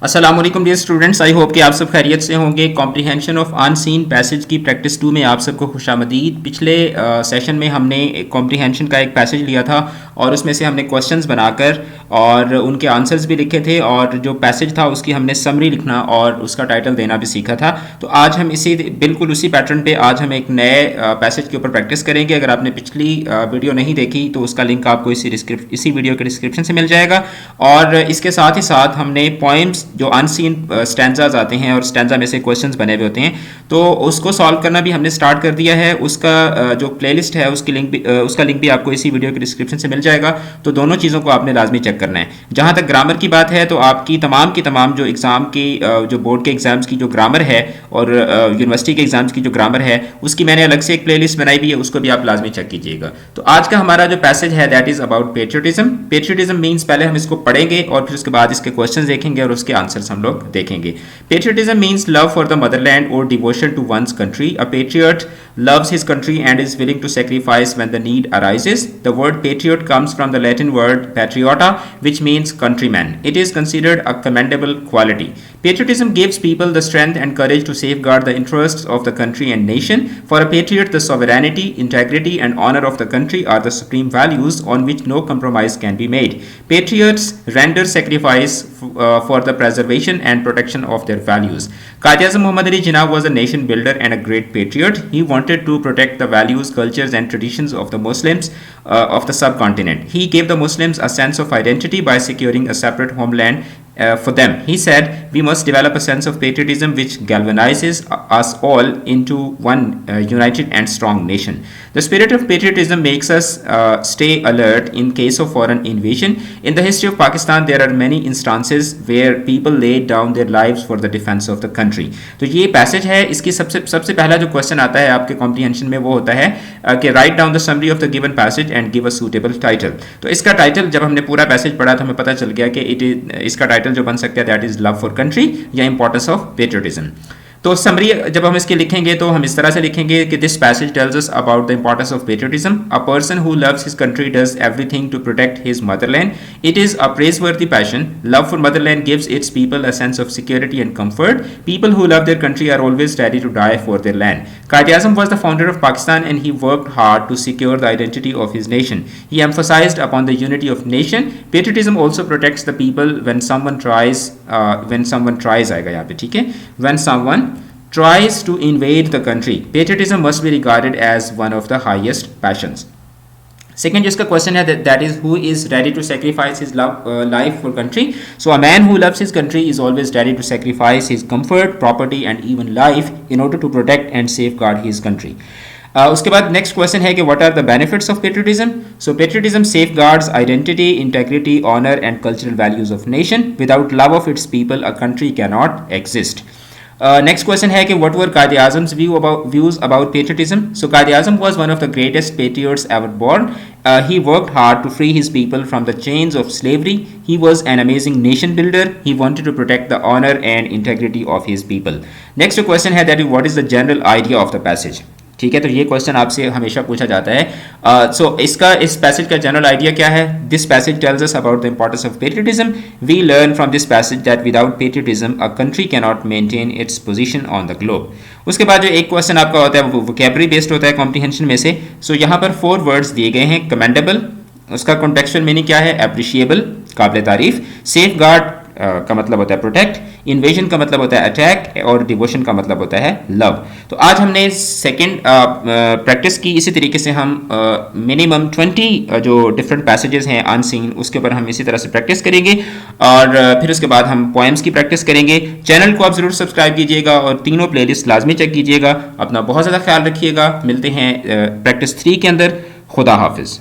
अस्सलाम वालेकुम dear students, I hope कि आप सब खैरियत से होंगे। कॉम्प्रीहेंशन ऑफ अनसीन पैसेज की प्रैक्टिस 2 में आप सबको खुशामदीद। पिछले सेशन में हमने कॉम्प्रीहेंशन का एक पैसेज लिया था और उसमें से हमने क्वेश्चंस बनाकर और उनके आंसर्स भी लिखे थे और जो पैसेज था उसकी हमने समरी लिखना और उसका टाइटल देना भी सीखा था। तो आज हम बिल्कुल उसी पैटर्न पे आज हम एक नए पैसेज के ऊपर प्रैक्टिस करेंगे। अगर आपने पिछली वीडियो नहीं देखी तो उसका लिंक आपको इसी वीडियो के डिस्क्रिप्शन से मिल जाएगा। और इसके साथ ही साथ हमने पोएम्स जो अनसीन स्टैंजाज आते हैं और स्टैंजा में से क्वेश्चंस बने हुए होते हैं तो उसको सॉल्व करना भी हमने स्टार्ट कर दिया है। उसका जो प्लेलिस्ट है उसका लिंक भी आपको इसी वीडियो के डिस्क्रिप्शन से मिल जाएगा। तो दोनों चीज़ों को आपने लाजमी चेक करना है। जहाँ तक ग्रामर की बात है तो आपकी तमाम जो एग्ज़ाम की जो बोर्ड के एग्ज़ाम्स की जो ग्रामर है और यूनिवर्सिटी के एग्ज़ाम्स की जो ग्रामर है उसकी मैंने अलग से एक प्लेलिस्ट बनाई हुई है, उसको भी आप लाजमी चेक कीजिएगा। तो आज का हमारा जो पैसेज है that is about patriotism. Patriotism means पहले हम इसको पढ़ेंगे और फिर उसके बाद इसके क्वेश्चन देखेंगे और उसके आंसर्स हम लोग देखेंगे। Patriotism means love for the motherland or devotion to one's country. A patriot loves his country and is willing to sacrifice when the need arises. The word patriot comes from the Latin word patriota, which means countryman. It is considered a commendable quality. Patriotism gives people the strength and courage to safeguard the interests of the country and nation. For a patriot, the sovereignty, integrity, and honor of the country are the supreme values on which no compromise can be made. Patriots render sacrifice for the preservation and protection of their values. Quaid-e-Azam Muhammad Ali Jinnah was a nation builder and a great patriot. He wanted to protect the values, cultures, and traditions of the Muslims of the subcontinent. He gave the Muslims a sense of identity by securing a separate homeland for them. He said, "We must develop a sense of patriotism which galvanizes us all into one united and strong nation." The spirit of patriotism makes us stay alert in case of foreign invasion. In the history of Pakistan, there are many instances where people laid down their lives for the defense of the country. तो ये passage है। इसकी सबसे पहला जो question आता है आपके कॉम्प्रीहेंशन में वो होता है कि write down the summary of the given passage and give a suitable title. तो इसका टाइटल जब हमने पूरा पैसेज पढ़ा तो हमें पता चल गया कि इसका टाइटल जो बन सकता है that is love for country या इंपॉर्टेंस ऑफ पेट्रियटिज्म। तो समरी जब हम इसके लिखेंगे तो हम इस तरह से लिखेंगे कि this passage tells us about the importance of patriotism. A person who loves his country does everything to protect his motherland. It is a praiseworthy passion. Love for motherland gives its people a sense of security and comfort. People who love their country are always ready to die for their land. Quaid-e-Azam was the founder of Pakistan and he worked hard to secure the identity of his nation. He emphasized upon the unity of nation. Patriotism also protects the people when someone tries आएगा यहाँ पे, ठीक है, when someone tries to invade the country. Patriotism must be regarded as one of the highest passions. Second जिसका question है that is who is ready to sacrifice his life for country. So a man who loves his country is always ready to sacrifice his comfort, property and even life in order to protect and safeguard his country. उसके बाद next question है कि what are the benefits of patriotism. So patriotism safeguards identity, integrity, honour and cultural values of nation. Without love of its people a country can not exist. Next question है कि what were Quaid-e-Azam's views about patriotism? So Quaid-e-Azam was one of the greatest patriots ever born. He worked hard to free his people from the chains of slavery. He was an amazing nation builder. He wanted to protect the honor and integrity of his people. Next question है that what is the general idea of the passage? ठीक है, तो ये question आपसे हमेशा पूछा जाता है। सो इस पैसेज का जनरल आइडिया क्या है? This passage tells us about the importance of patriotism. We learn from this passage that without patriotism a country can not maintain its position on the globe. उसके बाद जो एक क्वेश्चन आपका होता है वो वोकैबुलरी बेस्ड होता है कॉम्प्रीहेंशन में से। सो यहाँ पर 4 वर्ड्स दिए गए हैं। कमेंडेबल, उसका कॉन्टेक्चुअल मीनिंग क्या है? एप्रिशिएबल, काबिल तारीफ। सेफगार्ड का मतलब होता है प्रोटेक्ट। इन्वेजन का मतलब होता है अटैक और डिवोशन का मतलब होता है लव। तो आज हमने सेकंड प्रैक्टिस की। इसी तरीके से हम मिनिमम 20 जो डिफरेंट पैसेजेस हैं अनसीन उसके ऊपर हम इसी तरह से प्रैक्टिस करेंगे और फिर उसके बाद हम पोएम्स की प्रैक्टिस करेंगे। चैनल को आप ज़रूर सब्सक्राइब कीजिएगा और तीनों प्लेलिस्ट लाजमी चेक कीजिएगा। अपना बहुत ज़्यादा ख्याल रखिएगा। मिलते हैं प्रैक्टिस 3 के अंदर। खुदा हाफिज़।